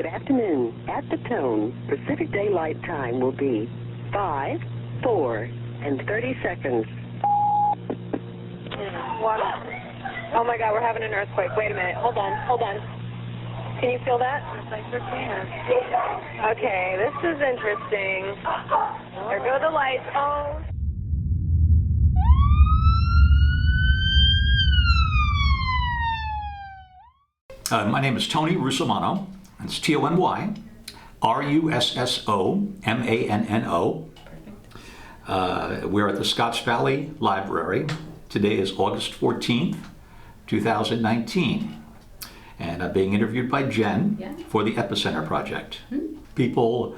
afternoon. At the tone, Pacific Daylight Time will be 5, 4, and 30 seconds. What? Oh my God, we're having an earthquake. Wait a minute. Hold on. Can you feel that? Yes, I sure can. Okay, this is interesting. There go the lights. Oh. My name is Tony Russomanno. It's Tony Russomanno. We're at the Scotts Valley Library. Today is August 14th, 2019. And I'm being interviewed by Jen for the Epicenter project. People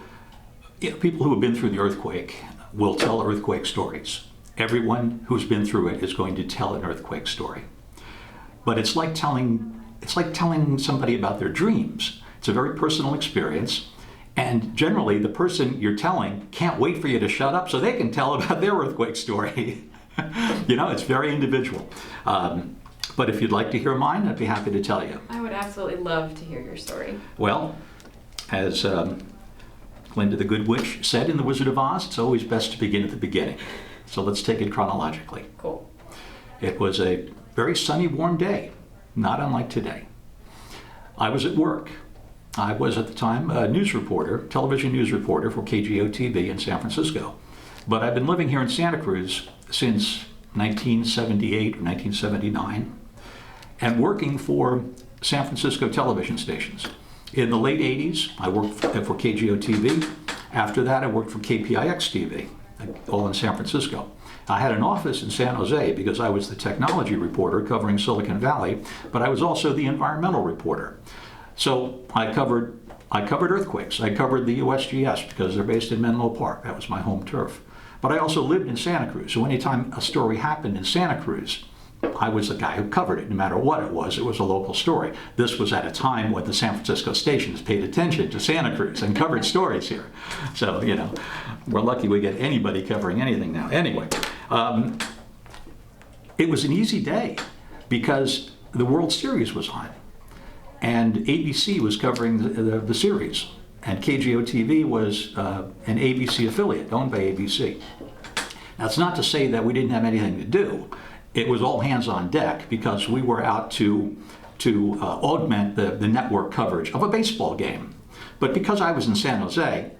who have been through the earthquake will tell earthquake stories. Everyone who's been through it is going to tell an earthquake story. But it's like telling somebody about their dreams. It's a very personal experience. And generally, the person you're telling can't wait for you to shut up so they can tell about their earthquake story. You know, it's very individual. But if you'd like to hear mine, I'd be happy to tell you. I would absolutely love to hear your story. Well, as Glinda the Good Witch said in The Wizard of Oz, it's always best to begin at the beginning. So let's take it chronologically. Cool. It was a very sunny, warm day, not unlike today. I was at work. I was at the time a news reporter, television news reporter for KGO-TV in San Francisco. But I've been living here in Santa Cruz since 1978 or 1979 and working for San Francisco television stations. In the late 80s, I worked for KGO-TV. After that, I worked for KPIX-TV, all in San Francisco. I had an office in San Jose because I was the technology reporter covering Silicon Valley, but I was also the environmental reporter. So I covered earthquakes. I covered the USGS because they're based in Menlo Park. That was my home turf. But I also lived in Santa Cruz. So anytime a story happened in Santa Cruz, I was the guy who covered it. No matter what it was a local story. This was at a time when the San Francisco stations paid attention to Santa Cruz and covered stories here. So, you know, we're lucky we get anybody covering anything now. Anyway, it was an easy day because the World Series was on. And ABC was covering the series. And KGO-TV was an ABC affiliate owned by ABC. Now, it's not to say that we didn't have anything to do. It was all hands on deck because we were out to augment the network coverage of a baseball game. But because I was in San Jose,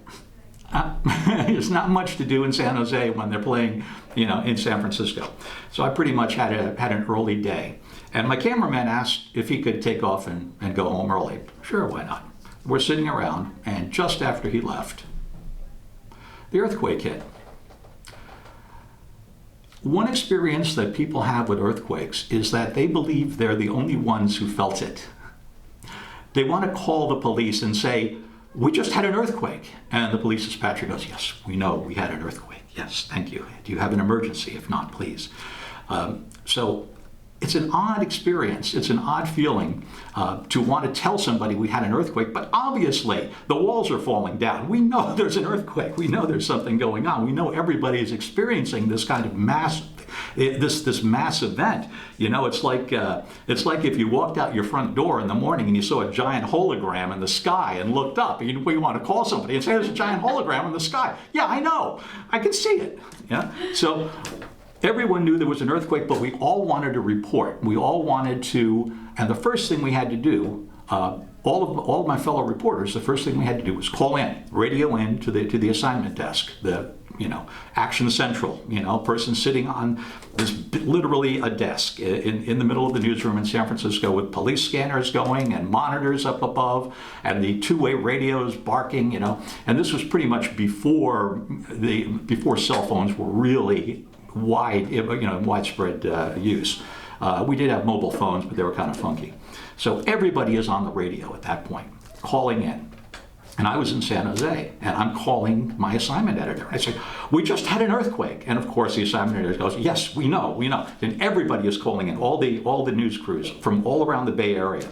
there's not much to do in San Jose when they're playing, you know, in San Francisco. So I pretty much had an early day. And my cameraman asked if he could take off and go home early. Sure, why not? We're sitting around, and just after he left, the earthquake hit. One experience that people have with earthquakes is that they believe they're the only ones who felt it. They want to call the police and say, "We just had an earthquake." And the police dispatcher goes, "Yes, we know we had an earthquake. Yes, thank you. Do you have an emergency? If not, please." So it's an odd experience. It's an odd feeling to want to tell somebody we had an earthquake, but obviously the walls are falling down. We know there's an earthquake. We know there's something going on. We know everybody is experiencing this kind of mass event. You know, it's like if you walked out your front door in the morning and you saw a giant hologram in the sky and looked up, and you want to call somebody and say, "There's a giant hologram in the sky." Yeah, I know. I can see it. Yeah. So everyone knew there was an earthquake, but we all wanted to report. We all wanted to, and the first thing we had to do, all of my fellow reporters, the first thing we had to do was call in, radio in to the assignment desk, Action Central, person sitting on this, literally a desk in the middle of the newsroom in San Francisco with police scanners going and monitors up above and the two-way radios barking, and this was pretty much before cell phones were really widespread use. We did have mobile phones, but they were kind of funky. So everybody is on the radio at that point, calling in. And I was in San Jose, and I'm calling my assignment editor. I say, "We just had an earthquake." And of course, the assignment editor goes, "Yes, we know. And everybody is calling in, all the news crews from all around the Bay Area.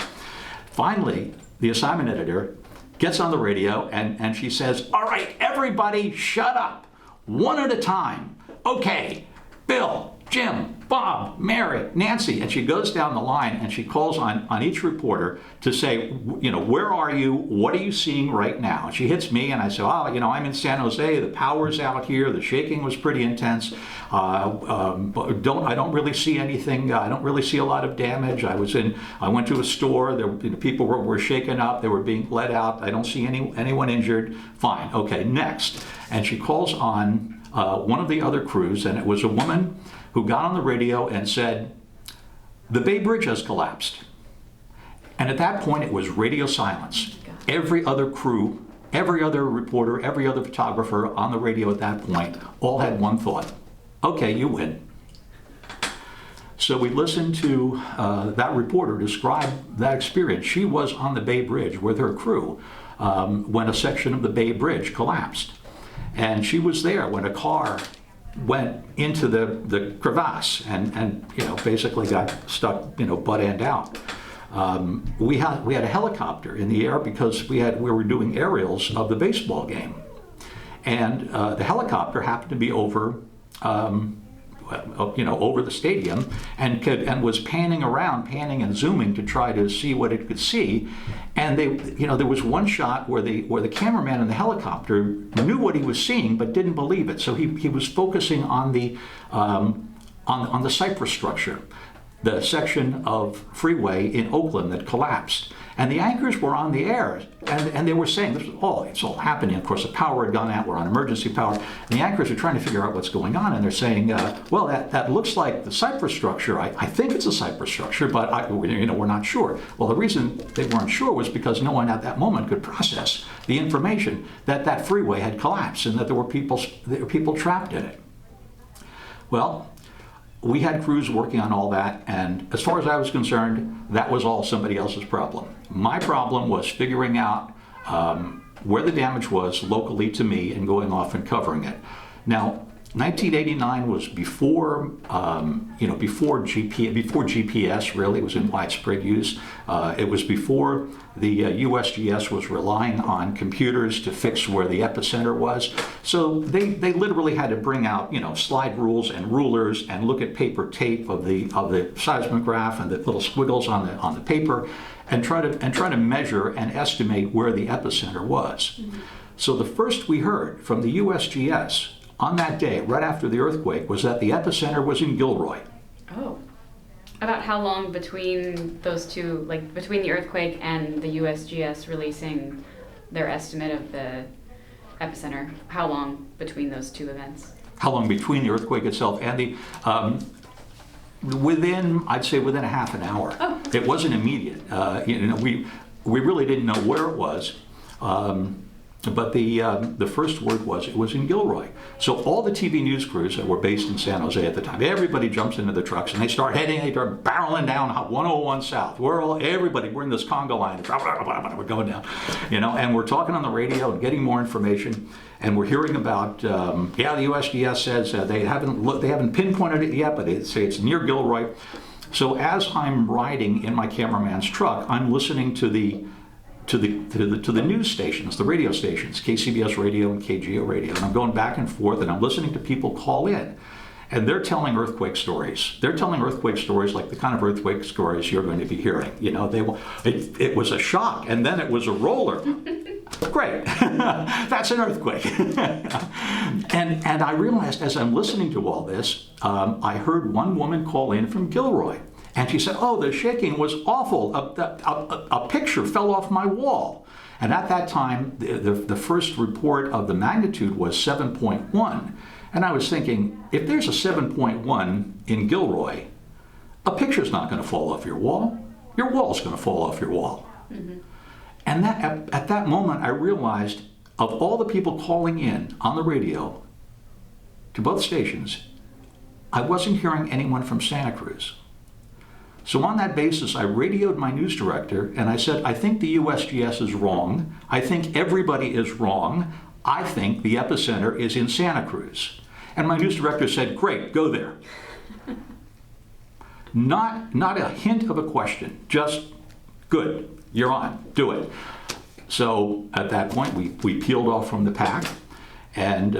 Finally, the assignment editor gets on the radio, and she says, "All right, everybody shut up, one at a time. Okay, Bill, Jim, Bob, Mary, Nancy, and she goes down the line and she calls on each reporter to say, where are you? What are you seeing right now? And she hits me and I say, I'm in San Jose. The power's out here. The shaking was pretty intense. I don't really see anything. I don't really see a lot of damage. I went to a store. People were shaken up. They were being let out. I don't see anyone injured. Fine. Okay, next. And she calls on one of the other crews, and it was a woman who got on the radio and said, the Bay Bridge has collapsed. And at that point, it was radio silence. Every other crew, every other reporter, every other photographer on the radio at that point all had one thought: okay, you win. So we listened to that reporter describe that experience. She was on the Bay Bridge with her crew when a section of the Bay Bridge collapsed. And she was there when a car went into the crevasse and basically got stuck butt end out. We had a helicopter in the air because we were doing aerials of the baseball game, and the helicopter happened to be over over the stadium and was panning and zooming to try to see what it could see. And there was one shot where the cameraman in the helicopter knew what he was seeing but didn't believe it. So he was focusing on the Cypress structure, the section of freeway in Oakland that collapsed. And the anchors were on the air, and they were saying, it's all happening. Of course, the power had gone out. We're on emergency power. And the anchors are trying to figure out what's going on, and they're saying, that looks like the Cypress structure. I think it's a Cypress structure, but we're not sure. Well, the reason they weren't sure was because no one at that moment could process the information that freeway had collapsed and that there were people trapped in it. Well, we had crews working on all that, and as far as I was concerned, that was all somebody else's problem. My problem was figuring out where the damage was locally to me and going off and covering it. Now, 1989 was before GPS really was in widespread use. It was before the USGS was relying on computers to fix where the epicenter was. So they literally had to bring out slide rules and rulers and look at paper tape of the seismograph and the little squiggles on the paper and try to measure and estimate where the epicenter was. Mm-hmm. So the first we heard from the USGS on that day, right after the earthquake, was that the epicenter was in Gilroy. Oh. About how long between those two, like between the earthquake and the USGS releasing their estimate of the epicenter, how long between those two events? How long between the earthquake itself and the, within a half an hour. Oh. It wasn't immediate. We really didn't know where it was. But the first word was it was in Gilroy. So all the TV news crews that were based in San Jose at the time, everybody jumps into the trucks and they start barreling down 101 South. We're in this conga line. We're going down, and we're talking on the radio and getting more information. And we're hearing about, the USGS says they haven't pinpointed it yet, but they say it's near Gilroy. So as I'm riding in my cameraman's truck, I'm listening to the news stations, the radio stations, KCBS radio and KGO radio, and I'm going back and forth, and I'm listening to people call in, and they're telling earthquake stories. They're telling earthquake stories like the kind of earthquake stories you're going to be hearing. It was a shock, and then it was a roller. Great, that's an earthquake. and I realized as I'm listening to all this, I heard one woman call in from Gilroy. And she said, the shaking was awful. A picture fell off my wall. And at that time, the first report of the magnitude was 7.1. And I was thinking, if there's a 7.1 in Gilroy, a picture's not going to fall off your wall. Your wall's going to fall off your wall. Mm-hmm. And at that moment, I realized of all the people calling in on the radio to both stations, I wasn't hearing anyone from Santa Cruz. So on that basis, I radioed my news director and I said, I think the USGS is wrong. I think everybody is wrong. I think the epicenter is in Santa Cruz. And my news director said, great, go there. Not a hint of a question, just good, you're on, do it. So at that point, we peeled off from the pack, and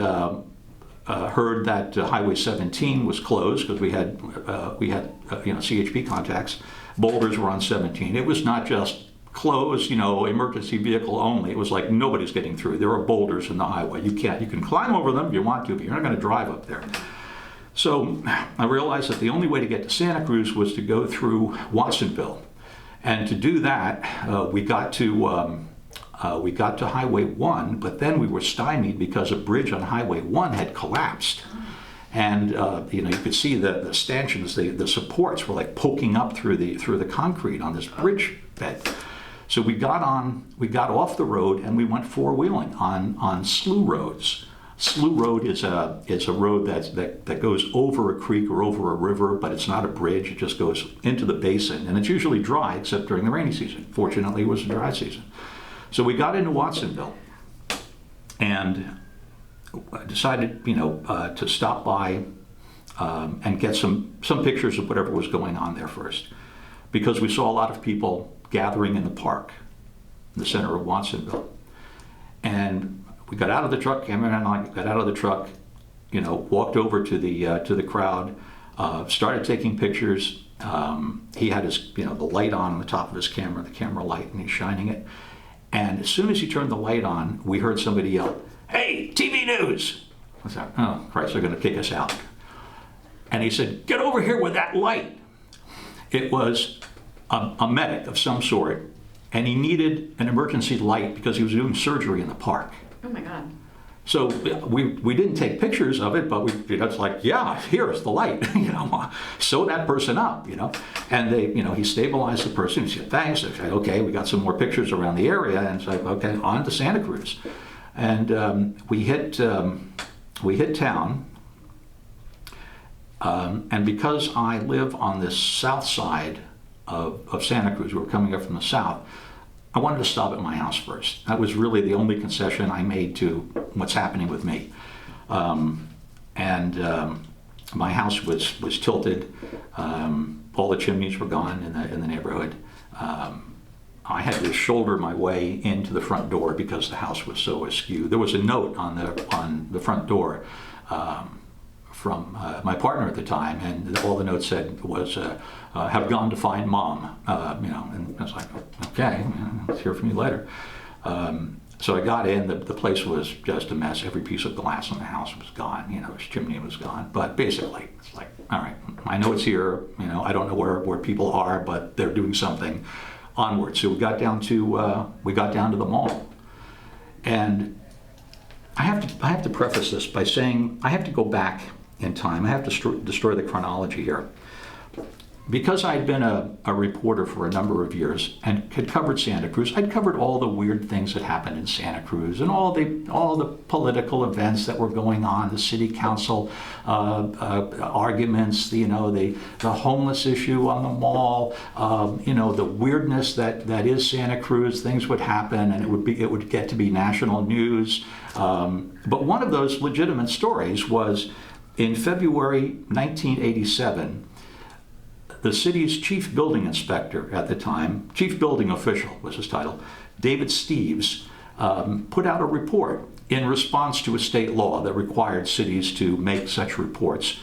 heard that Highway 17 was closed because we had CHP contacts. Boulders were on 17. It was not just closed, emergency vehicle only. It was like nobody's getting through. There are boulders in the highway. You can climb over them if you want to, but you're not going to drive up there. So I realized that the only way to get to Santa Cruz was to go through Watsonville. And to do that, we got to Highway 1, but then we were stymied because a bridge on Highway 1 had collapsed. And you could see the stanchions, the supports were like poking up through the concrete on this bridge bed. So we got off the road and we went four-wheeling on slough roads. Slough road is a road that goes over a creek or over a river, but it's not a bridge. It just goes into the basin, and it's usually dry except during the rainy season. Fortunately, it was a dry season. So we got into Watsonville, and I decided, to stop by and get some pictures of whatever was going on there first, because we saw a lot of people gathering in the park, in the center of Watsonville. And we got out of the truck, Cameron and I got out of the truck, walked over to the crowd, started taking pictures. He had his, the light on the top of his camera, the camera light, and he's shining it. And as soon as he turned the light on, we heard somebody yell, "Hey, TV news!" I thought, oh, Christ, they're going to kick us out. And he said, "Get over here with that light." It was a medic of some sort, and he needed an emergency light because he was doing surgery in the park. Oh my God. So we didn't take pictures of it, but it's like, yeah, here's the light, sew that person up, and they, he stabilized the person. He said, thanks. I said, okay, we got some more pictures around the area, and it's like, okay, on to Santa Cruz. And we hit town, and because I live on the south side of Santa Cruz, we were coming up from the south, I wanted to stop at my house first. That was really the only concession I made to what's happening with me. My house was tilted. All the chimneys were gone in the neighborhood. I had to shoulder my way into the front door because the house was so askew. There was a note on the front door from my partner at the time, and all the note said was, "Have gone to find Mom." And I was like, okay, let's hear from you later. So I got in. The place was just a mess. Every piece of glass in the house was gone. His chimney was gone. But basically, it's like, all right, I know it's here. I don't know where people are, but they're doing something. Onward. So we got down to the mall, and I have to preface this by saying I have to go back in time. I have to destroy the chronology here. Because I'd been a reporter for a number of years and had covered Santa Cruz, I'd covered all the weird things that happened in Santa Cruz and all the political events that were going on, the city council arguments, the homeless issue on the mall, the weirdness that is Santa Cruz. Things would happen, and it would get to be national news. But one of those legitimate stories was in February 1987. The city's chief building inspector at the time, chief building official was his title, David Steves, put out a report in response to a state law that required cities to make such reports,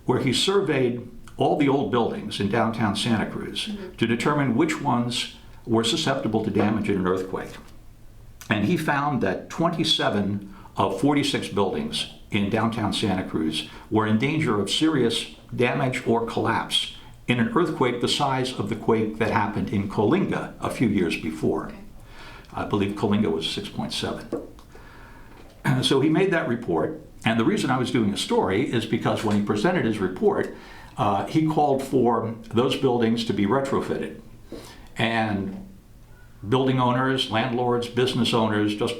where he surveyed all the old buildings in downtown Santa Cruz to determine which ones were susceptible to damage in an earthquake. And he found that 27 of 46 buildings in downtown Santa Cruz were in danger of serious damage or collapse in an earthquake the size of the quake that happened in Coalinga a few years before. Okay. I believe Coalinga was 6.7. So he made that report, and the reason I was doing a story is because when he presented his report, he called for those buildings to be retrofitted. And building owners, landlords, business owners just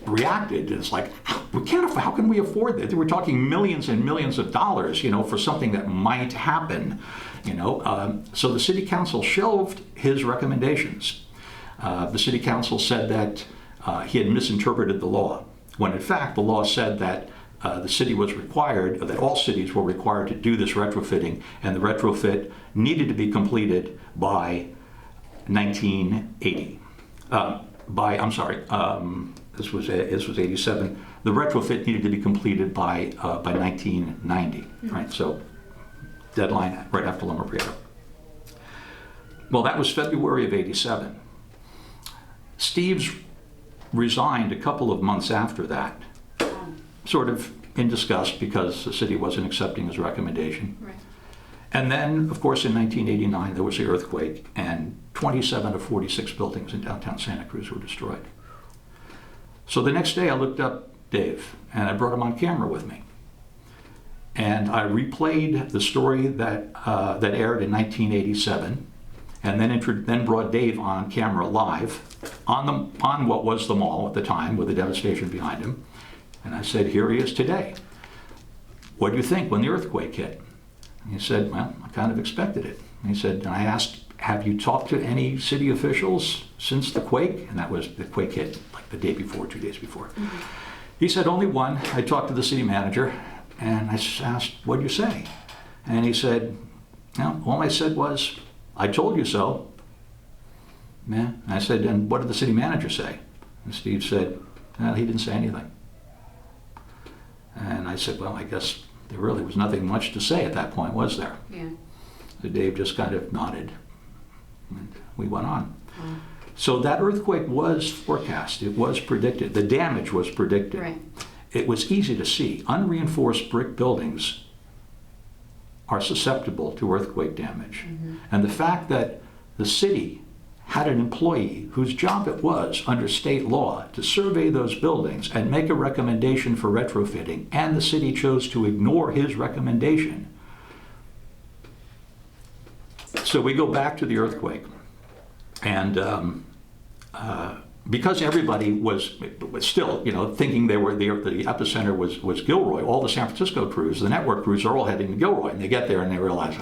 reacted. It's like, how can we afford that? We're talking millions and millions of dollars, for something that might happen, So the city council shelved his recommendations. The city council said that he had misinterpreted the law, when in fact the law said that the city was required, that all cities were required to do this retrofitting, and the retrofit needed to be completed by 1980. This was 87. The retrofit needed to be completed by 1990, right? So deadline right after Loma Prieta. Well, that was February of 87. Steve's resigned a couple of months after that, sort of in disgust because the city wasn't accepting his recommendation. Right. And then, of course, in 1989, there was the earthquake, and 27 of 46 buildings in downtown Santa Cruz were destroyed. So the next day, I looked up Dave, and I brought him on camera with me. And I replayed the story that aired in 1987, and then brought Dave on camera live on what was the mall at the time, with the devastation behind him. And I said, here he is today. What do you think when the earthquake hit? And he said, well, I kind of expected it. And he said, and I asked, have you talked to any city officials since the quake? And that was, the quake hit like the day before, 2 days before. Mm-hmm. He said, only one. I talked to the city manager, and I asked, what do you say? And he said, no, all I said was, I told you so. Yeah. And I said, and what did the city manager say? And Steve said, well, he didn't say anything. And I said, well, I guess there really was nothing much to say at that point, was there? Yeah. So Dave just kind of nodded, and we went on. So that earthquake was forecast. It was predicted. The damage was predicted. Right. It was easy to see. Unreinforced brick buildings are susceptible to earthquake damage. Mm-hmm. And the fact that the city had an employee whose job it was under state law to survey those buildings and make a recommendation for retrofitting, and the city chose to ignore his recommendation. So we go back to the earthquake, and because everybody was still, thinking they were the epicenter was Gilroy, all the San Francisco crews, the network crews are all heading to Gilroy, and they get there and they realize,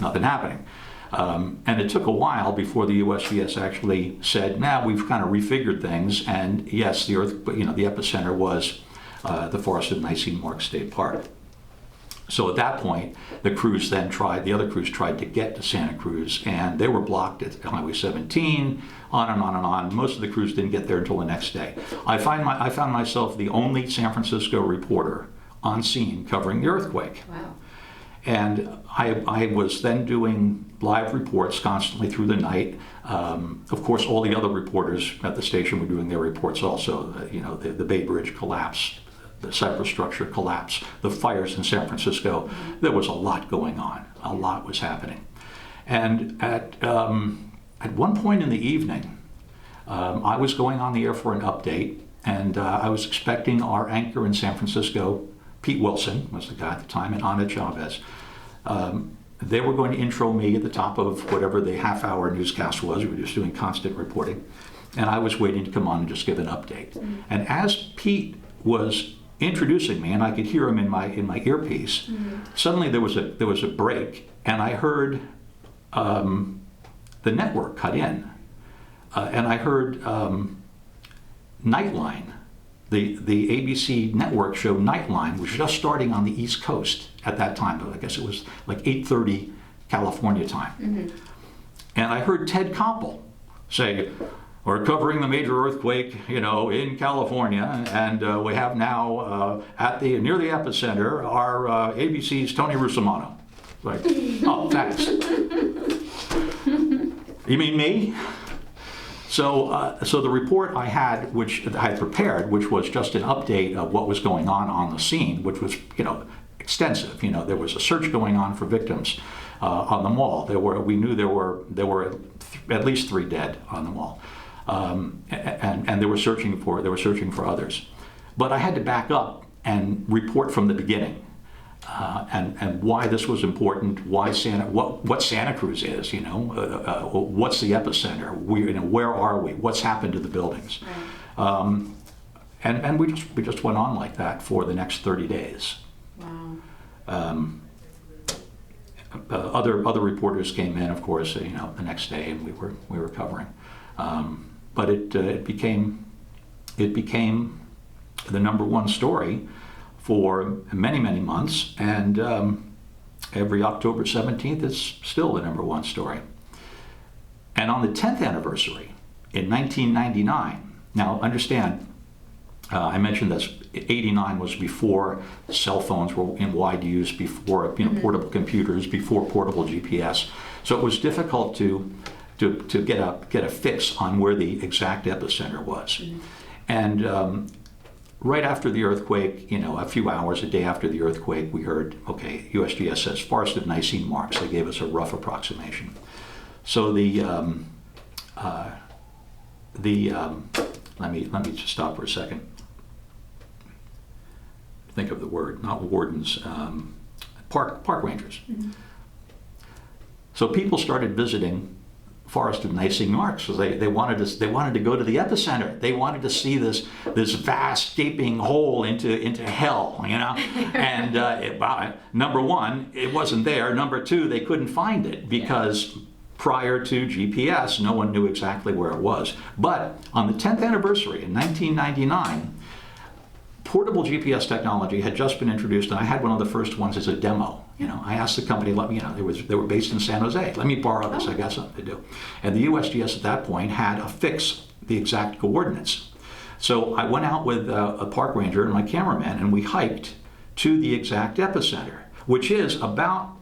nothing happening. And it took a while before the USGS actually said, we've kind of refigured things, and yes, the epicenter was the forested Nicene Mark State Park. So at that point, the other crews tried to get to Santa Cruz, and they were blocked at Highway 17, on and on and on. Most of the crews didn't get there until the next day. I found myself the only San Francisco reporter on scene covering the earthquake. Wow. And I was then doing live reports constantly through the night. Of course, all the other reporters at the station were doing their reports also. The Bay Bridge collapse, the Cypress structure collapse, the fires in San Francisco. Mm-hmm. There was a lot going on. A lot was happening. And at one point in the evening, I was going on the air for an update, and I was expecting our anchor in San Francisco, Pete Wilson was the guy at the time, and Ana Chavez. They were going to intro me at the top of whatever the half-hour newscast was. We were just doing constant reporting. And I was waiting to come on and just give an update. Mm-hmm. And as Pete was introducing me, and I could hear him in my earpiece, mm-hmm. Suddenly there was a break, and I heard the network cut in. And I heard Nightline. The ABC network show Nightline was just starting on the East Coast at that time, but I guess it was like 8:30 California time. Mm-hmm. And I heard Ted Koppel say, we're covering the major earthquake, in California, and we have now near the epicenter our ABC's Tony Russomanno. Like, oh, thanks. You mean me? So the report I had, which I had prepared, which was just an update of what was going on the scene, which was, extensive. There was a search going on for victims on the mall. We knew there were at least 3 dead on the mall, and they were searching for others. But I had to back up and report from the beginning. And why this was important, what Santa Cruz is, what's the epicenter, where are we, what's happened to the buildings, right. And we just went on like that for the next 30 days. Wow. Other reporters came in, of course, the next day, and we were covering, but it became the #1 story for many, many months, and every October 17th, it's still the #1 story. And on the 10th anniversary, in 1999, Now, understand, I mentioned this, 89 was before cell phones were in wide use, before portable computers, before portable GPS. So it was difficult to get a fix on where the exact epicenter was. And right after the earthquake, a few hours, a day after the earthquake, we heard, okay, USGS says forest of Nicene marks. They gave us a rough approximation. So let me just stop for a second. Think of the word, not wardens, park rangers. So people started visiting forest of Nicene marks because they wanted to go to the epicenter. They wanted to see this vast gaping hole into hell, And number one, it wasn't there. Number two, they couldn't find it because prior to GPS, no one knew exactly where it was. But on the 10th anniversary in 1999, portable GPS technology had just been introduced, and I had one of the first ones as a demo. I asked the company, they were based in San Jose. Let me borrow this. I got something to do. And the USGS at that point had affixed the exact coordinates. So I went out with a park ranger and my cameraman, and we hiked to the exact epicenter, which is about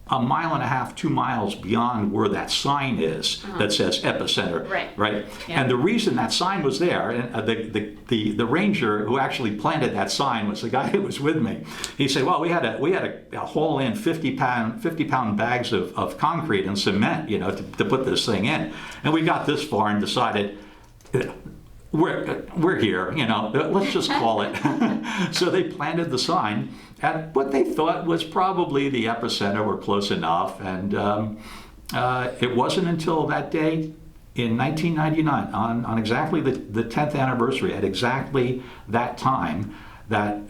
1.5 miles, 2 miles beyond where that sign is that says Epicenter. Right. Yeah. And the reason that sign was there, and the ranger who actually planted that sign was the guy who was with me. He said, "Well, we had to haul in 50-pound bags of concrete and cement, to put this thing in, and we got this far and decided." We're here, let's just call it. So they planted the sign at what they thought was probably the epicenter, or close enough. And it wasn't until that day in 1999, on exactly the 10th anniversary, at exactly that time, that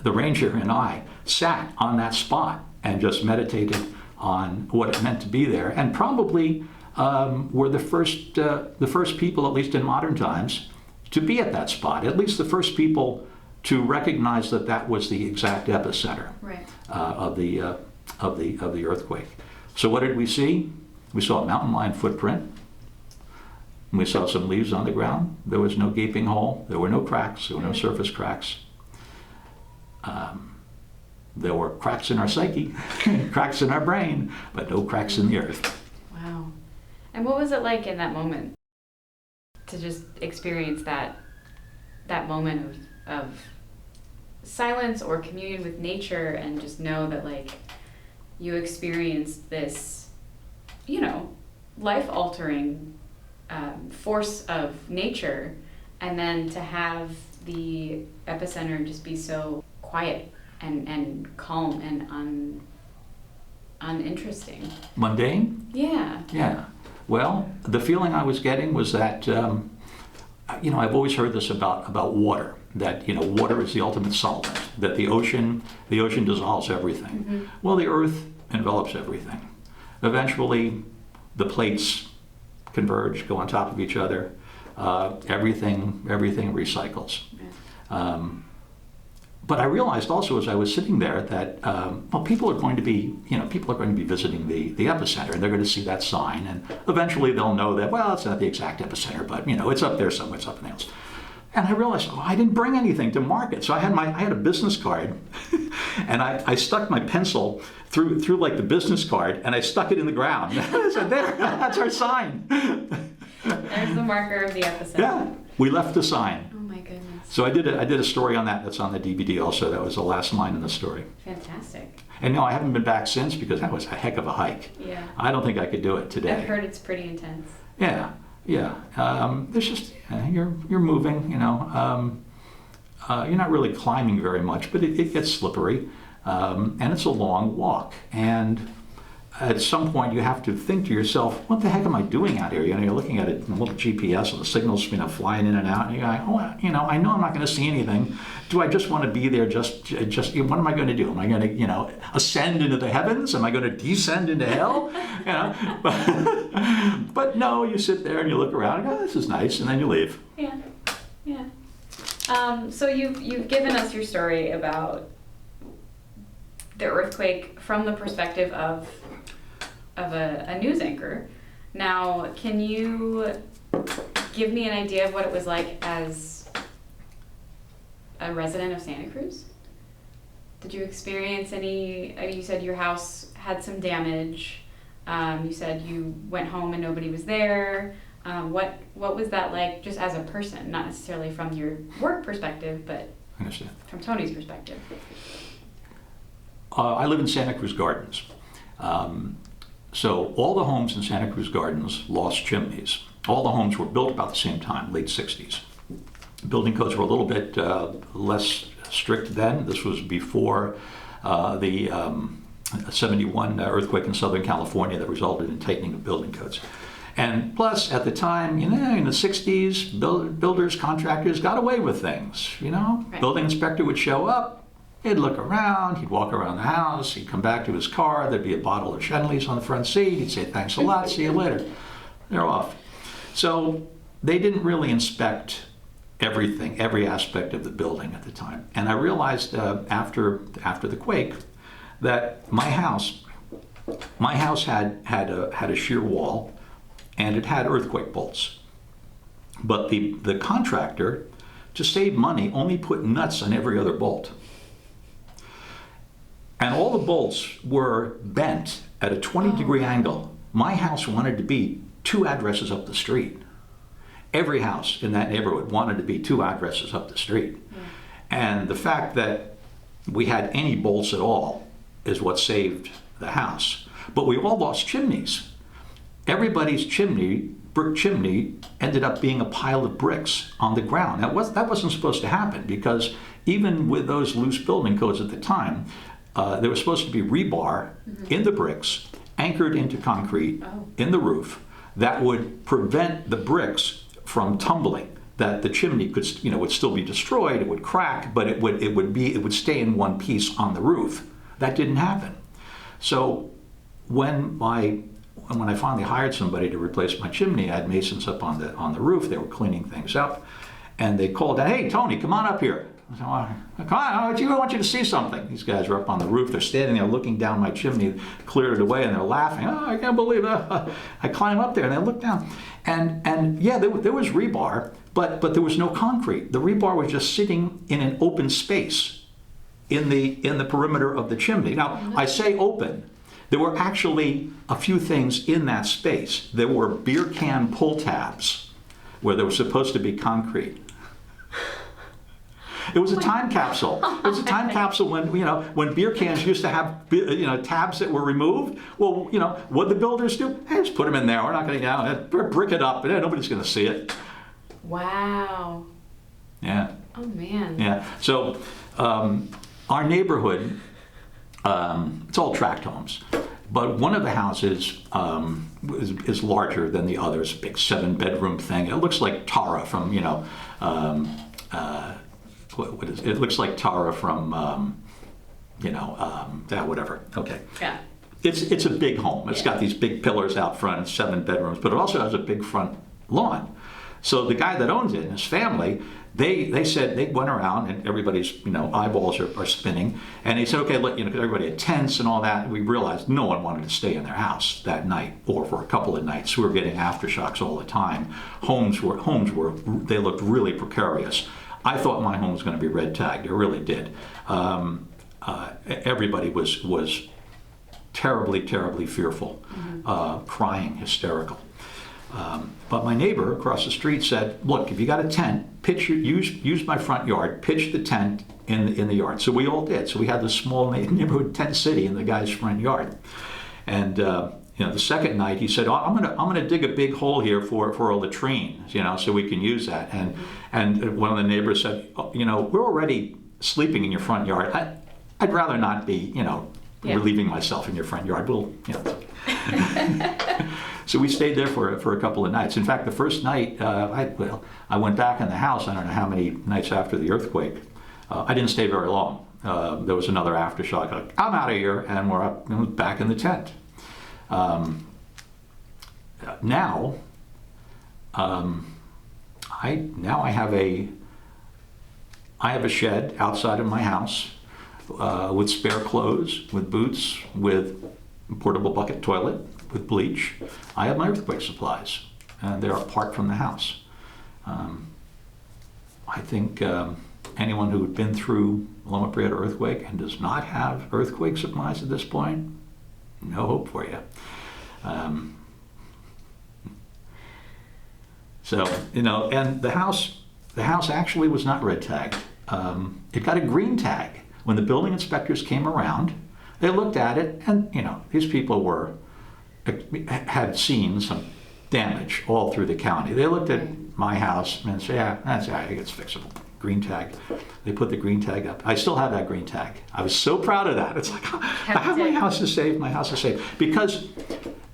the ranger and I sat on that spot and just meditated on what it meant to be there. And probably were the first people, at least in modern times, to be at that spot, at least the first people to recognize that was the exact epicenter of the earthquake. So what did we see? We saw a mountain lion footprint. We saw some leaves on the ground. There was no gaping hole. There were no cracks. There were no surface cracks. There were cracks in our psyche, cracks in our brain, but no cracks in the earth. Wow. And what was it like in that moment to just experience that moment of silence or communion with nature, and just know that you experienced this, life-altering force of nature, and then to have the epicenter just be so quiet and calm and uninteresting. Mundane? Yeah. Yeah. Well, the feeling I was getting was that, I've always heard this about water, that, water is the ultimate solvent, that the ocean dissolves everything. Well, the earth envelops everything. Eventually, the plates converge, go on top of each other. Everything recycles. But I realized also as I was sitting there that, people are going to be visiting the epicenter, and they're going to see that sign, and eventually they'll know that, well, it's not the exact epicenter, but, it's up there somewhere, it's something else. And I realized, I didn't bring anything to market. So I had a business card, and I stuck my pencil through the business card, and I stuck it in the ground. I said, there, that's our sign. There's the marker of the epicenter. Yeah, we left the sign. Oh my goodness. So I did a story on that. That's on the DVD also. That was the last line in the story. Fantastic. And no, I haven't been back since, because that was a heck of a hike. Yeah. I don't think I could do it today. I've heard it's pretty intense. Yeah. There's just, you're moving, you're not really climbing very much, but it gets slippery, and it's a long walk. And at some point you have to think to yourself, what the heck am I doing out here? You're looking at a little GPS and the signals, flying in and out, and you're going, I know I'm not going to see anything. Do I just want to be there? Just what am I going to do? Am I going to, ascend into the heavens? Am I going to descend into hell? But no, you sit there and you look around and go, this is nice, and then you leave. Yeah. So you've given us your story about the earthquake from the perspective of a news anchor. Now, can you give me an idea of what it was like as a resident of Santa Cruz? Did you experience any, you said your house had some damage. You said you went home and nobody was there. What was that like just as a person, not necessarily from your work perspective, but I understand. from Tony's perspective? I live in Santa Cruz Gardens. So all the homes in Santa Cruz Gardens lost chimneys. All the homes were built about the same time, late 60s. Building codes were a little bit less strict then. This was before the 71 earthquake in Southern California that resulted in tightening of building codes. And plus, at the time, in the 60s, builders, contractors got away with things, Right. Building inspector would show up, he'd look around, he'd walk around the house, he'd come back to his car, there'd be a bottle of Shenley's on the front seat, he'd say, thanks a lot, see you later. They're off. So they didn't really inspect everything, every aspect of the building at the time. And I realized after the quake that my house had a shear wall, and it had earthquake bolts. But the contractor, to save money, only put nuts on every other bolt. And all the bolts were bent at a 20-degree angle. My house wanted to be 2 addresses up the street. Every house in that neighborhood wanted to be 2 addresses up the street. Yeah. And the fact that we had any bolts at all is what saved the house. But we all lost chimneys. Everybody's brick chimney, ended up being a pile of bricks on the ground. That wasn't supposed to happen, because even with those loose building codes at the time, there was supposed to be rebar in the bricks, anchored into concrete in the roof, that would prevent the bricks from tumbling. That the chimney could, would still be destroyed. It would crack, but it would stay in one piece on the roof. That didn't happen. So when I finally hired somebody to replace my chimney, I had masons up on the roof. They were cleaning things up, and they called out, "Hey, Tony, come on up here." I said, "Come on, I want you to see something." These guys are up on the roof. They're standing there looking down my chimney, cleared it away, and they're laughing. "Oh, I can't believe that." I climb up there, and I look down, and yeah, there was rebar, but there was no concrete. The rebar was just sitting in an open space in the perimeter of the chimney. Now, I say open. There were actually a few things in that space. There were beer can pull tabs where there was supposed to be concrete. It was a time capsule. It was a time capsule when beer cans used to have tabs that were removed. Well, what the builders do? Hey, just put them in there. We're not going to brick it up, and nobody's going to see it. Wow. Yeah. Oh man. Yeah. So our neighborhood, it's all tract homes, but one of the houses is larger than the others. Big 7-bedroom thing. It looks like Tara from what is it? It looks like Tara from whatever. Okay. Yeah. It's a big home. It's got these big pillars out front, 7 bedrooms, but it also has a big front lawn. So the guy that owns it and his family, they said, they went around, and everybody's eyeballs are spinning, and they said, okay, look, everybody had tents and all that. We realized no one wanted to stay in their house that night or for a couple of nights. We were getting aftershocks all the time. Homes they looked really precarious. I thought my home was going to be red tagged. It really did. Everybody was terribly, terribly fearful, crying, hysterical. But my neighbor across the street said, look, if you got a tent, use my front yard, pitch the tent in the yard. So we all did. So we had this small neighborhood tent city in the guy's front yard. And the second night he said, oh, I'm gonna dig a big hole here for a latrine, so we can use that. And one of the neighbors said, oh, we're already sleeping in your front yard. I'd rather not be, relieving myself in your front yard. We'll, So we stayed there for a couple of nights. In fact, the first night, I went back in the house, I don't know how many nights after the earthquake. I didn't stay very long. There was another aftershock. I'm out of here, and we're back in the tent. Now I have a shed outside of my house with spare clothes, with boots, with a portable bucket toilet, with bleach. I have my earthquake supplies, and they're apart from the house. I think anyone who had been through Loma Prieta earthquake and does not have earthquake supplies at this point, no hope for you. So, you know, and the house actually was not red tagged. It got a green tag. When the building inspectors came around, they looked at it, and, you know, these people had seen some damage all through the county. They looked at my house and said, yeah, it's fixable. Green tag. They put the green tag up. I still have that green tag. I was so proud of that. It's like, I have my house is saved, my house is saved. Because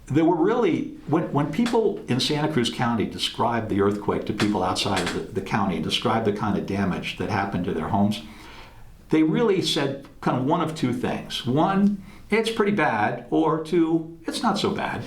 there were really, when people in Santa Cruz County described the earthquake to people outside of the county, described the kind of damage that happened to their homes, they really said kind of one of two things. One, it's pretty bad, or two, it's not so bad.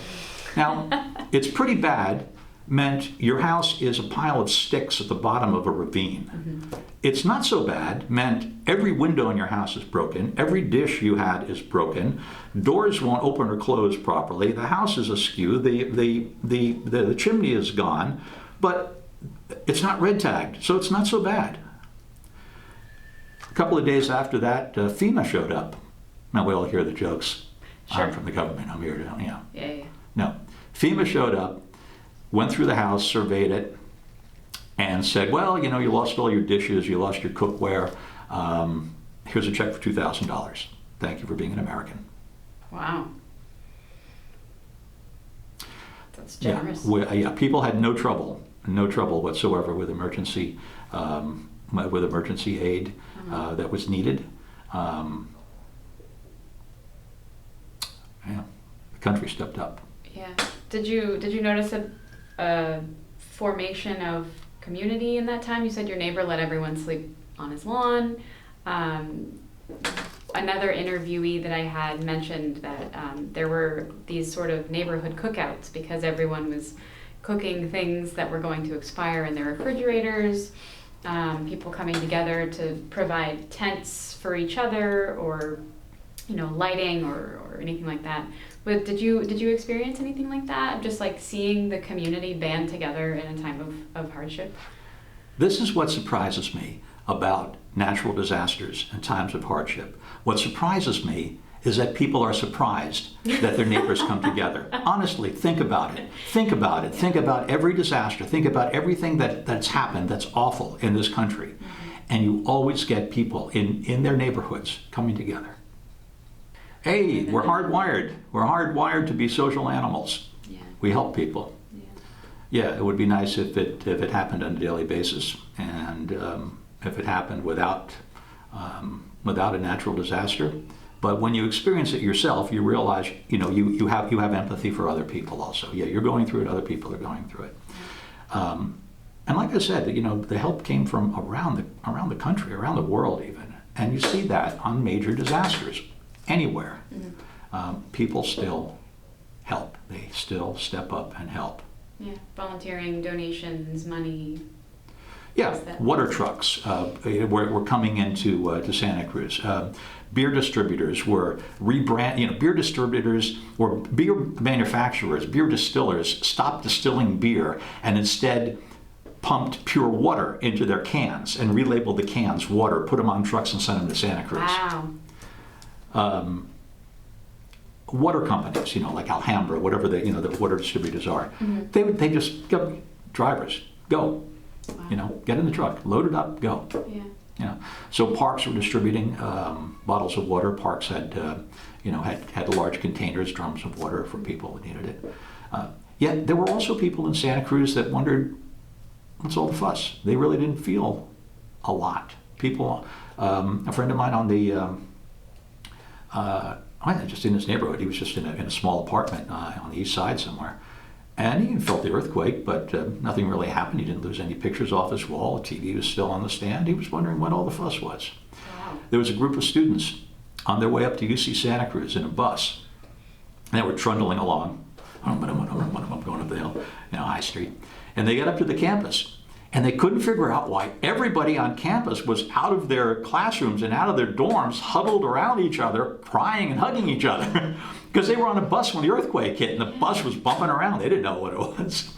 Now, it's pretty bad meant your house is a pile of sticks at the bottom of a ravine. Mm-hmm. It's not so bad meant every window in your house is broken, every dish you had is broken, doors won't open or close properly, the house is askew, the chimney is gone, but it's not red tagged, so it's not so bad. A couple of days after that, FEMA showed up. Now we all hear the jokes. Sure. I'm from the government, I'm here to, you know. Yeah. No, FEMA showed up, went through the house, surveyed it, and said, well, you know, you lost all your dishes, you lost your cookware. Here's a check for $2,000. Thank you for being an American. Wow. That's generous. Yeah, people had no trouble whatsoever with emergency aid that was needed. The country stepped up. Yeah. Did you notice a formation of community in that time? You said your neighbor let everyone sleep on his lawn. Another interviewee that I had mentioned that there were these sort of neighborhood cookouts because everyone was cooking things that were going to expire in their refrigerators. People coming together to provide tents for each other, or lighting or anything like that. But did you experience anything like that? Just like seeing the community band together in a time of hardship? This is what surprises me about natural disasters and times of hardship. What surprises me is that people are surprised that their neighbors come together. Honestly, think about it. Think about it. Think about every disaster. Think about everything that's happened that's awful in this country. Mm-hmm. And you always get people in their neighborhoods coming together. Hey, we're hardwired. We're hardwired to be social animals. Yeah. We help people. Yeah, it would be nice if it happened on a daily basis, and if it happened without a natural disaster. But when you experience it yourself, you realize you have empathy for other people also. Yeah, you're going through it. Other people are going through it. And like I said, the help came from around the country, around the world even, and you see that on major disasters. Anywhere, people still help. They still step up and help. Yeah, volunteering, donations, money. Yeah, water trucks were coming into to Santa Cruz. Beer distributors were beer distributors or beer manufacturers, beer distillers stopped distilling beer and instead pumped pure water into their cans and relabeled the cans water, put them on trucks and sent them to Santa Cruz. Wow. Water companies, like Alhambra, whatever the water distributors are, Mm-hmm. they just go, drivers, go, Wow. Get in the truck, load it up, go. Yeah. So parks were distributing bottles of water. Parks had large containers, drums of water for people who needed it. Yet there were also people in Santa Cruz that wondered, what's all the fuss? They really didn't feel a lot. People, a friend of mine on the just in his neighborhood. He was just in a small apartment on the east side somewhere. And he felt the earthquake, but nothing really happened. He didn't lose any pictures off his wall. The TV was still on the stand. He was wondering what all the fuss was. Wow. There was a group of students on their way up to UC Santa Cruz in a bus. And they were trundling along, going up the hill, High Street. And they got up to the campus. And they couldn't figure out why everybody on campus was out of their classrooms and out of their dorms, huddled around each other, crying and hugging each other. Because they were on a bus when the earthquake hit and the bus was bumping around. They didn't know what it was.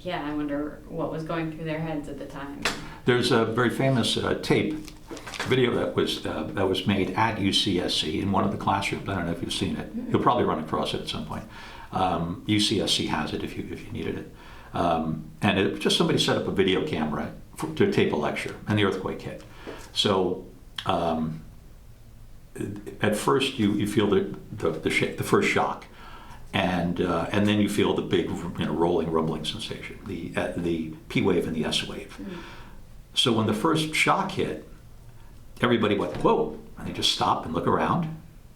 yeah, I wonder what was going through their heads at the time. There's a very famous video that was made at UCSC in one of the classrooms. I don't know if you've seen it. You'll probably run across it at some point. UCSC has it if you needed it. And it just somebody set up a video camera to tape a lecture, and the earthquake hit. So at first you feel the first shock, and then you feel the big rolling, rumbling sensation, the P wave and the S wave. So when the first shock hit, everybody went, whoa, and they just stopped and look around,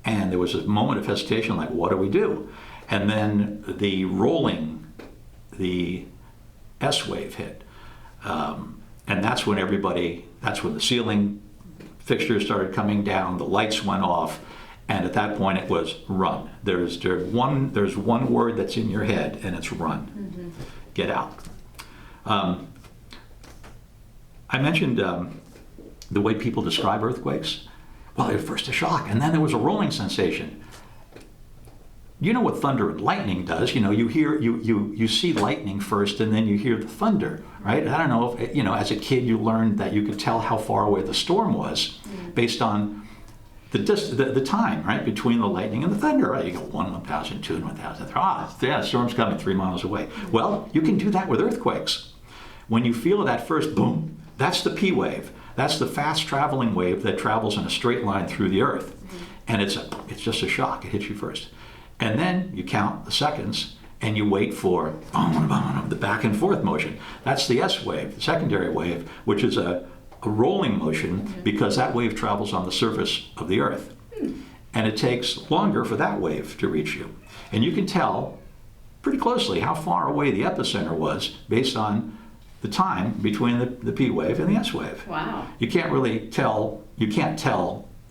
and there was a moment of hesitation, like, what do we do? And then the S wave hit, and that's when the ceiling fixtures started coming down, the lights went off, and at that point it was run. There's one word that's in your head, and it's run. Get out. I mentioned the way people describe earthquakes. Well, at first a shock, and then there was a rolling sensation. You know what thunder and lightning does. You see lightning first, and then you hear the thunder, right? I don't know if, as a kid you learned that you could tell how far away the storm was based on the time, right, between the lightning and the thunder. Right? You go 1, 1,000, 2, and 1,000. The storm's coming 3 miles away. Well, you can do that with earthquakes. When you feel that first boom, that's the P wave. That's the fast traveling wave that travels in a straight line through the earth. And it's just a shock. It hits you first. And then you count the seconds and you wait for the back and forth motion. That's the S wave, the secondary wave, which is a rolling motion because that wave travels on the surface of the earth. And it takes longer for that wave to reach you. And you can tell pretty closely how far away the epicenter was based on the time between the P wave and the S wave. Wow. You can't tell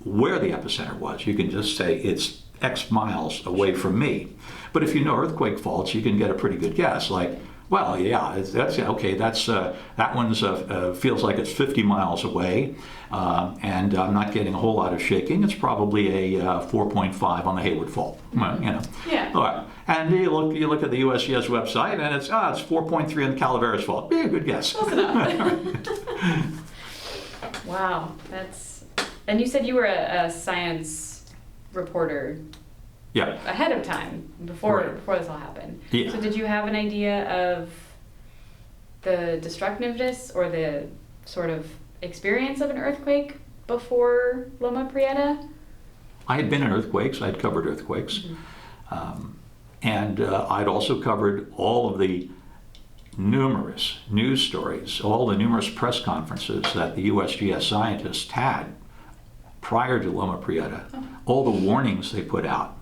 where the epicenter was. You can just say it's X miles away from me. But if you know earthquake faults, you can get a pretty good guess. Like, well, yeah, that's okay. That one's feels like it's 50 miles away, and I'm not getting a whole lot of shaking. It's probably a 4.5 on the Hayward fault. Yeah. All right. And you look at the USGS website, and it's 4.3 on the Calaveras fault. Yeah, good guess. Close enough. Wow, and you said you were a science reporter. Yeah. Ahead of time, before this all happened. Yeah. So did you have an idea of the destructiveness or the sort of experience of an earthquake before Loma Prieta? I had been in earthquakes. I'd covered earthquakes. And I'd also covered all of the numerous news stories, all the numerous press conferences that the USGS scientists had prior to Loma Prieta, all the warnings they put out,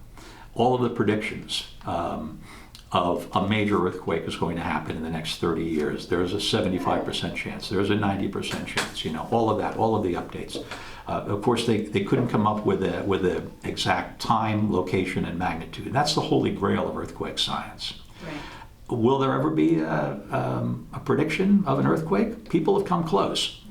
all of the predictions of a major earthquake is going to happen in the next 30 years. There's a 75% chance. There's a 90% chance. All of that, all of the updates. Of course, they couldn't come up with a exact time, location, and magnitude. That's the holy grail of earthquake science. Right. Will there ever be a prediction of an earthquake? People have come close.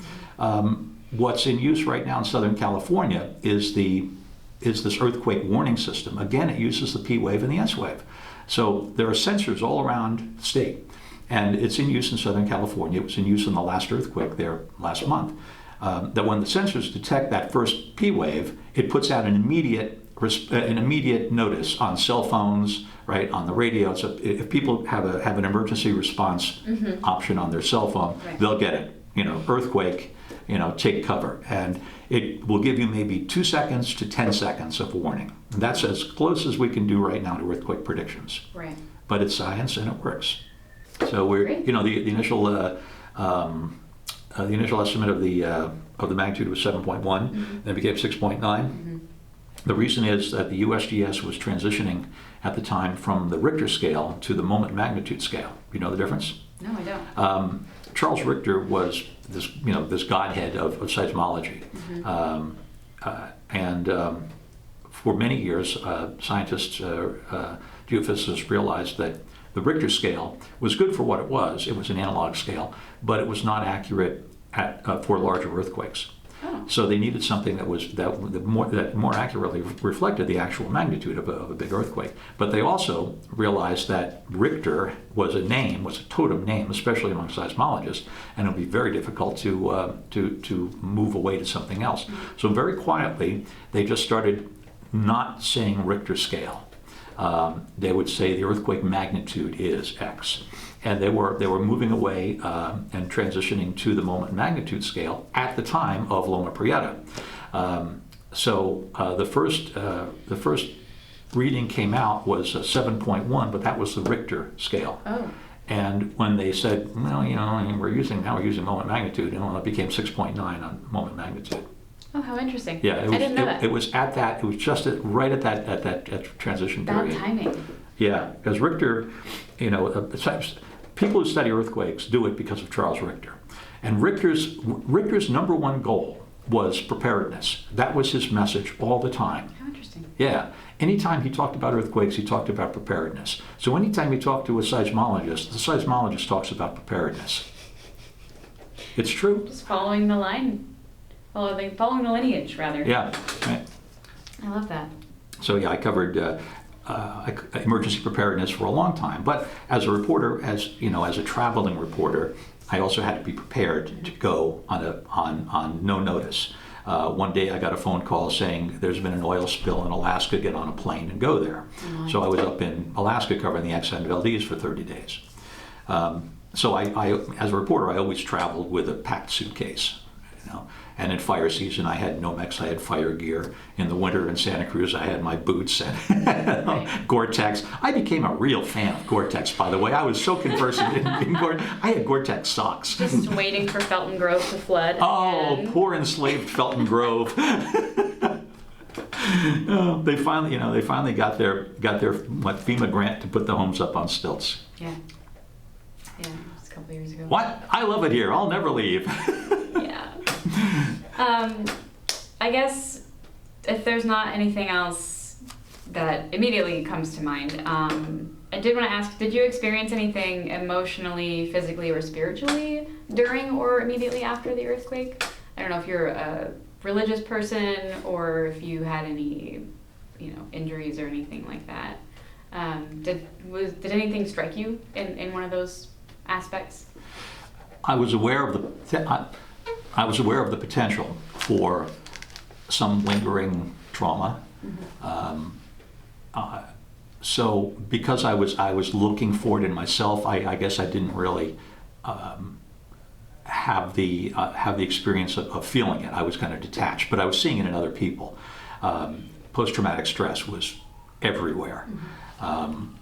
What's in use right now in Southern California is this earthquake warning system. Again, it uses the P wave and the S wave. So there are sensors all around the state, and it's in use in Southern California. It was in use in the last earthquake there last month. That when the sensors detect that first P wave, it puts out an immediate notice on cell phones, right, on the radio. So if people have an emergency response option on their cell phone, they'll get it. Earthquake, take cover. And it will give you maybe 2 seconds to 10 seconds of warning. And that's as close as we can do right now to earthquake predictions. Right. But it's science and it works. So we're, the initial estimate of the magnitude was 7.1, then it became 6.9. The reason is that the USGS was transitioning at the time from the Richter scale to the moment magnitude scale. You know the difference? No, I don't. Charles Richter was this godhead of seismology, and for many years, scientists, geophysicists realized that the Richter scale was good for what it was. It was an analog scale, but it was not accurate for larger earthquakes. So they needed something that more accurately reflected the actual magnitude of a big earthquake. But they also realized that Richter was a totem name, especially among seismologists, and it would be very difficult to move away to something else. So very quietly, they just started not saying Richter scale. They would say the earthquake magnitude is X. And they were moving away and transitioning to the moment magnitude scale at the time of Loma Prieta. So the first reading came out was 7.1, but that was the Richter scale. Oh. And when they said, well, we're using moment magnitude, it became 6.9 on moment magnitude. Oh, how interesting. Yeah, I didn't know that. It was at that. It was just right at that transition Bad period. timing. Yeah, because Richter, people who study earthquakes do it because of Charles Richter. And Richter's number one goal was preparedness. That was his message all the time. How interesting. Yeah. Anytime he talked about earthquakes, he talked about preparedness. So anytime he talked to a seismologist, the seismologist talks about preparedness. It's true. Just following the line. Following the lineage, rather. Yeah. Right. I love that. So yeah, I covered emergency preparedness for a long time. But as a reporter, as a traveling reporter, I also had to be prepared to go on no notice. One day I got a phone call saying there's been an oil spill in Alaska, get on a plane and go there. Oh, so I was up in Alaska covering the Exxon Valdez for 30 days. So I, as a reporter, I always traveled with a packed suitcase. And in fire season, I had Nomex, I had fire gear. In the winter in Santa Cruz, I had my boots and Gore-Tex. I became a real fan of Gore-Tex, by the way. I was so conversant in Gore-Tex. I had Gore-Tex socks. Just waiting for Felton Grove to flood. Oh, again. poor enslaved Felton Grove. They finally got their FEMA grant to put the homes up on stilts. Yeah. Yeah, just a couple years ago. What? I love it here. I'll never leave. Yeah. I guess if there's not anything else that immediately comes to mind, I did want to ask, did you experience anything emotionally, physically, or spiritually during or immediately after the earthquake? I don't know if you're a religious person or if you had any, injuries or anything like that. Did anything strike you in one of those aspects? I was aware of the potential for some lingering trauma. Mm-hmm. So because I was looking for it in myself, I guess I didn't really have the experience of feeling it. I was kind of detached, but I was seeing it in other people. Post-traumatic stress was everywhere. Mm-hmm.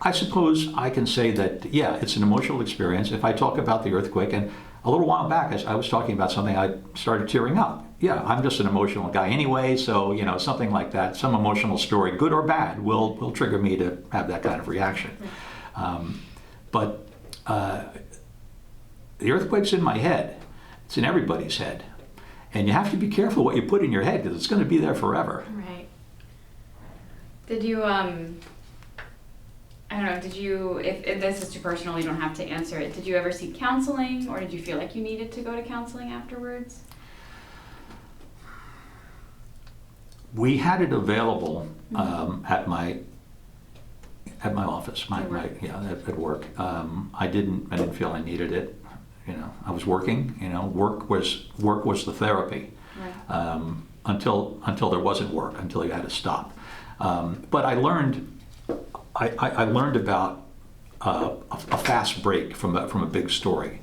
I suppose I can say that, yeah, it's an emotional experience. If I talk about the earthquake, and a little while back I was talking about something, I started tearing up. Yeah, I'm just an emotional guy anyway, so something like that, some emotional story, good or bad, will trigger me to have that kind of reaction. But the earthquake's in my head. It's in everybody's head. And you have to be careful what you put in your head because it's going to be there forever. Right. Did you, I don't know, if this is too personal, you don't have to answer it. Did you ever seek counseling, or did you feel like you needed to go to counseling afterwards? We had it available at my office, at work. I didn't feel I needed it. I was working. Work was the therapy. Right. Until there wasn't work, until you had to stop. But I learned about a fast break from a big story,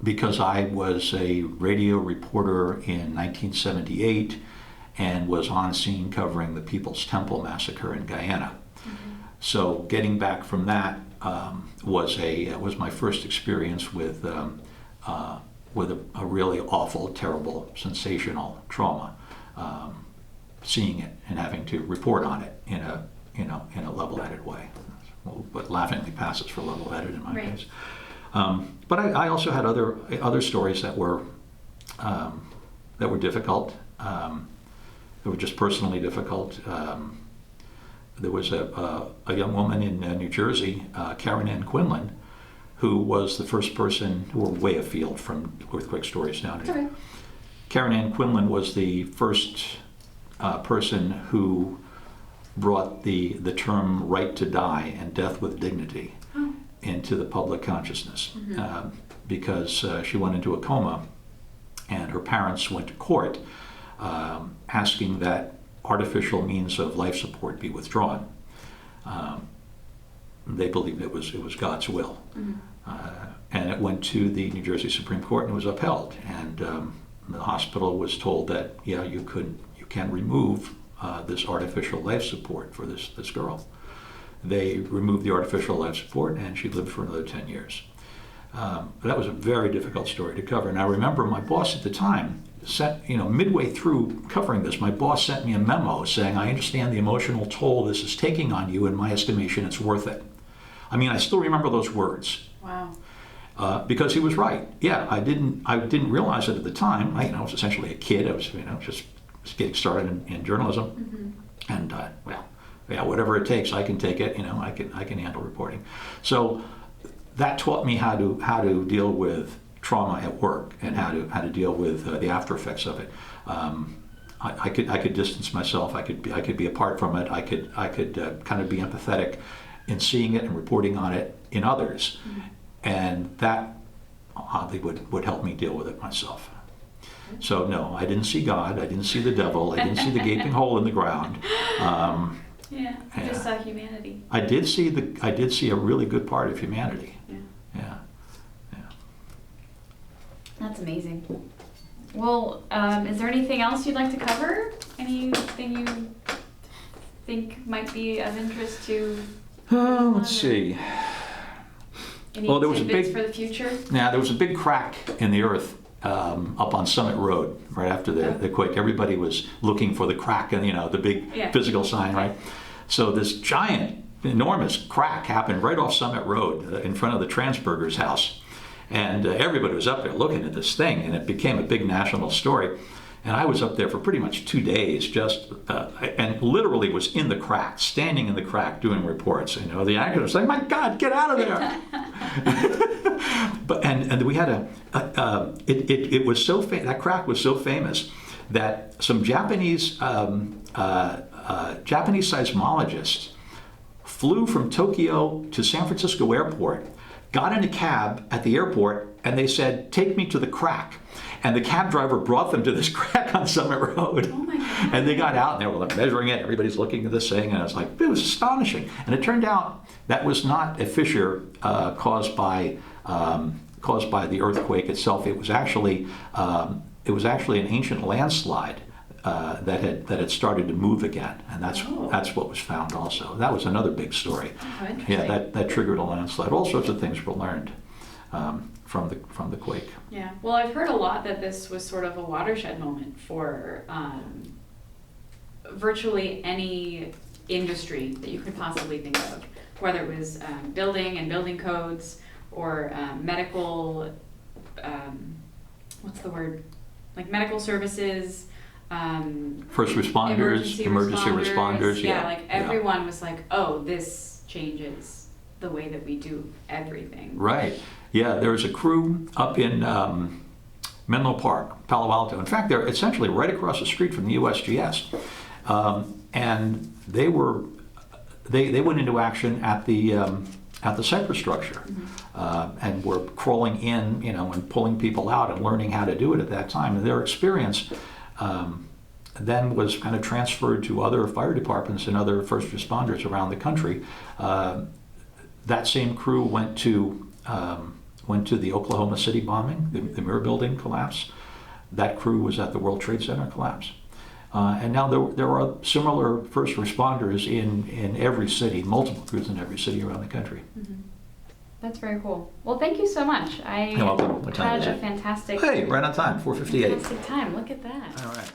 because I was a radio reporter in 1978 and was on scene covering the People's Temple massacre in Guyana. Mm-hmm. So getting back from that was my first experience with a really awful, terrible, sensational trauma. Seeing it and having to report on it in a level-headed way, but laughingly passes for level-headed in my case. But I also had other stories that were difficult. That were just personally difficult. There was a young woman in New Jersey, Karen Ann Quinlan, who was the first person, who were way afield from earthquake stories nowadays. Okay. Karen Ann Quinlan was the first person who brought the term right to die and death with dignity into the public consciousness, because she went into a coma and her parents went to court asking that artificial means of life support be withdrawn. They believed it was God's will. And it went to the New Jersey Supreme Court and was upheld. And the hospital was told that, yeah, you can remove this artificial life support for this girl. They removed the artificial life support and she lived for another 10 years. That was a very difficult story to cover. And I remember my boss at the time midway through covering this, my boss sent me a memo saying, I understand the emotional toll this is taking on you. In my estimation, it's worth it. I mean, I still remember those words. Wow. Because he was right. Yeah, I didn't realize it at the time. I was essentially a kid. I was just getting started in journalism. And whatever it takes, I can take it. I can handle reporting. So that taught me how to deal with trauma at work and how to deal with the after effects of it. I could distance myself. I could be apart from it. I could kind of be empathetic in seeing it and reporting on it in others, and that oddly would help me deal with it myself. So no, I didn't see God. I didn't see the devil. I didn't see the gaping hole in the ground. You just saw humanity. I did see a really good part of humanity. Yeah. That's amazing. Well, is there anything else you'd like to cover? Anything you think might be of interest to? Let's see. Any Well, there was a tidbits big for the future. Now there was a big crack in the earth up on Summit Road right after the quake. Everybody was looking for the crack and the big physical sign, right? So this giant, enormous crack happened right off Summit Road in front of the Transberger's house. And everybody was up there looking at this thing, and it became a big national story. And I was up there for pretty much 2 days, and literally was in the crack, standing in the crack, doing reports. The anchor was like, "My God, get out of there!" and we had it was so that crack was so famous that some Japanese seismologists flew from Tokyo to San Francisco Airport, got in a cab at the airport, and they said, "Take me to the crack." And the cab driver brought them to this crack on Summit Road. Oh my God. And they got out and they were measuring it. Everybody's looking at this thing, and it was astonishing. And it turned out that was not a fissure caused by the earthquake itself. It was actually an ancient landslide that had started to move again, and that's what was found also. That was another big story. Oh, interesting. Yeah, that triggered a landslide. All sorts of things were learned from the quake. Yeah. Well, I've heard a lot that this was sort of a watershed moment for virtually any industry that you could possibly think of, whether it was building and building codes or medical. What's the word? Like medical services. First responders, emergency responders. Yeah, like everyone was like, "Oh, this changes the way that we do everything." Right. Yeah, there was a crew up in Menlo Park, Palo Alto. In fact, they're essentially right across the street from the USGS, and they went into action at the superstructure, and were crawling in, and pulling people out and learning how to do it at that time. And their experience then was kind of transferred to other fire departments and other first responders around the country. That same crew went to the Oklahoma City bombing, the Mirror Building collapse. That crew was at the World Trade Center collapse. And now there are similar first responders in every city, multiple crews in every city around the country. Mm-hmm. That's very cool. Well, thank you so much. You're welcome. What time had is a it? fantastic. Hey, right on time, 4:58. Fantastic time. Look at that. All right.